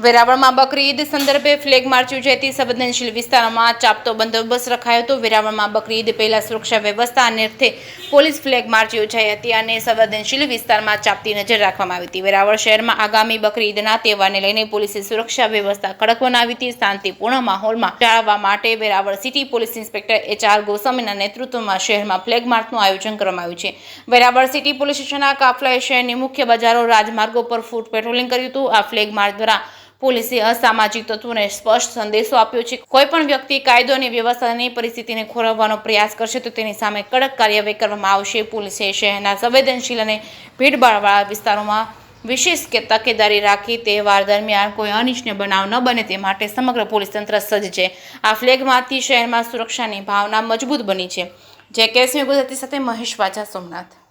વેરાવળમાં બકરી ઈદ સંદર્ભે flag March યોજાઈ સંવેદનશીલ વિસ્તારોમાં ચાંપતો બંદોબસ્ત રખાયો હતો। વેરાવળમાં બકરી ઈદ પહેલા સુરક્ષા વ્યવસ્થા અર્થે પોલીસ ફ્લેગ માર્ચ યોજાઈ હતી અને સંવેદનશીલ વિસ્તારમાં ચાંપતી નજર રાખવામાં આવી હતી। વેરાવળ શહેરમાં આગામી બકરી ઈદના તહેવારને લઈને પોલીસે સુરક્ષા વ્યવસ્થા કડક બનાવી હતી। શાંતિપૂર્ણ માહોલમાં જાળવવા માટે Veraval city police inspector HR ગોસ્વામીના નેતૃત્વમાં શહેરમાં ફ્લેગ માર્ચનું આયોજન કરવામાં આવ્યું છે। વેરાવળ સિટી પોલીસ સ્ટેશનના કાફલાએ શહેરની મુખ્ય બજારો રાજમાર્ગો પર ફૂટ પેટ્રોલિંગ કર્યું હતું। આ ફ્લેગ માર્ચ દ્વારા પોલીસે અસામાજિક તત્વોને સ્પષ્ટ સંદેશો આપ્યો છે। કોઈપણ વ્યક્તિ કાયદો અને વ્યવસ્થાની પરિસ્થિતિને ખોરવવાનો પ્રયાસ કરશે તો તેની સામે કડક કાર્યવાહી કરવામાં આવશે। પોલીસે શહેરના સંવેદનશીલ અને ભીડભાડવાળા વિસ્તારોમાં વિશેષ તકેદારી રાખી તહેવાર દરમિયાન કોઈ અનિચ્છનીય બનાવ ન બને તે માટે સમગ્ર પોલીસ તંત્ર સજ્જ છે। આ ફ્લેગમાંથી શહેરમાં સુરક્ષાની ભાવના મજબૂત બની છે। જે કેસમી ગુજરાતી સાથે મહેશ વાજા, સોમનાથ।